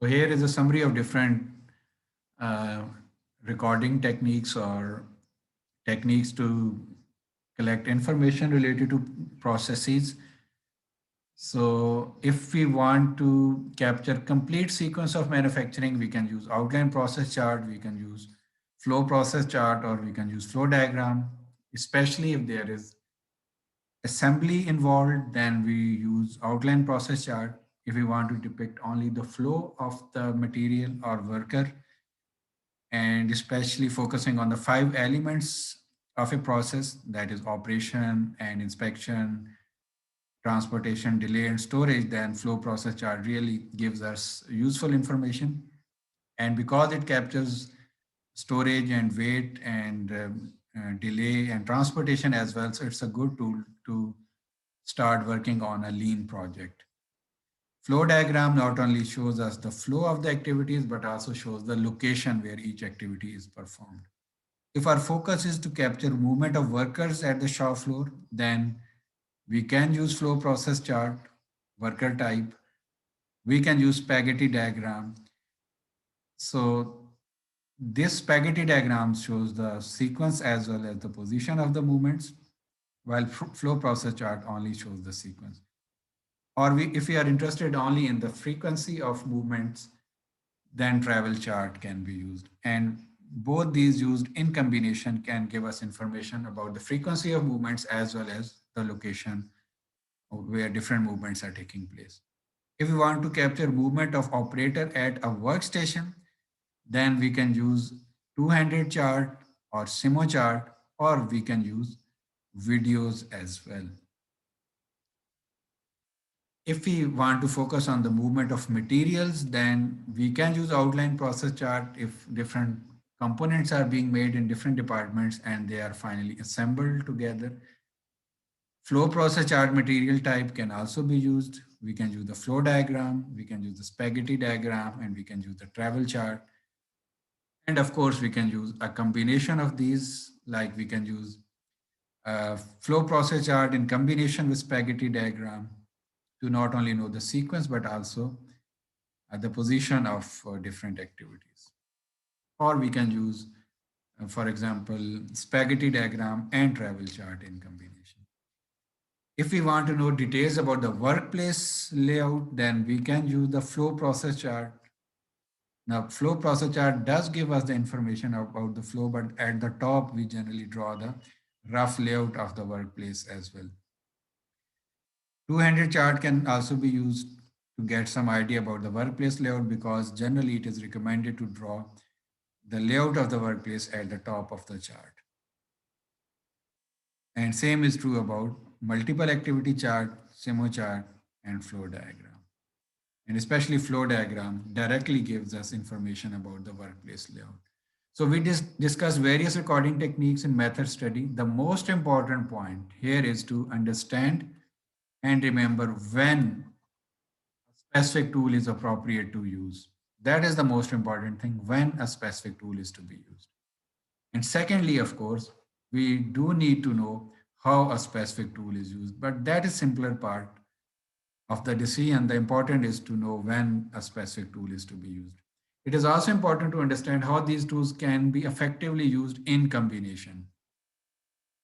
So here is a summary of different uh, recording techniques or techniques to collect information related to processes. So if we want to capture complete sequence of manufacturing, we can use outline process chart, we can use flow process chart, or we can use flow diagram, especially if there is assembly involved, then we use outline process chart. If we want to depict only the flow of the material or worker, and especially focusing on the five elements of a process, that is operation and inspection, transportation, delay, and storage, then flow process chart really gives us useful information. And because it captures storage and weight and delay and transportation as well, so it's a good tool to start working on a lean project. Flow diagram not only shows us the flow of the activities, but also shows the location where each activity is performed. If our focus is to capture movement of workers at the shop floor, then we can use flow process chart, worker type. We can use spaghetti diagram. So this spaghetti diagram shows the sequence as well as the position of the movements, while flow process chart only shows the sequence. Or if we are interested only in the frequency of movements, then travel chart can be used. And both these used in combination can give us information about the frequency of movements as well as the location where different movements are taking place. If we want to capture movement of operator at a workstation, then we can use two-handed chart or Simo chart, or we can use videos as well. If we want to focus on the movement of materials, then we can use outline process chart if different components are being made in different departments and they are finally assembled together. Flow process chart material type can also be used. We can use the flow diagram, we can use the spaghetti diagram, and we can use the travel chart. And of course, we can use a combination of these, like we can use flow process chart in combination with spaghetti diagram to not only know the sequence, but also the position of different activities. Or we can use, for example, spaghetti diagram and travel chart in combination. If we want to know details about the workplace layout, then we can use the flow process chart. Now, flow process chart does give us the information about the flow, but at the top, we generally draw the rough layout of the workplace as well. Two-handed chart can also be used to get some idea about the workplace layout, because generally it is recommended to draw the layout of the workplace at the top of the chart. And same is true about multiple activity chart, Simo chart, and flow diagram. And especially flow diagram directly gives us information about the workplace layout. So we discussed various recording techniques in method study. The most important point here is to understand and remember when a specific tool is appropriate to use. That is the most important thing, when a specific tool is to be used. And secondly, of course, we do need to know how a specific tool is used, but that is simpler part of the decision. The important is to know when a specific tool is to be used. It is also important to understand how these tools can be effectively used in combination.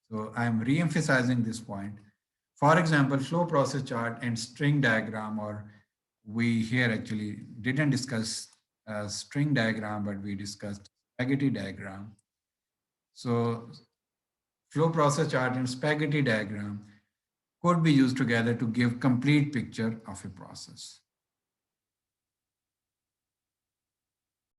So I'm re-emphasizing this point. For example, flow process chart and string diagram, or we here actually didn't discuss a string diagram, but we discussed spaghetti diagram. So flow process chart and spaghetti diagram could be used together to give complete picture of a process.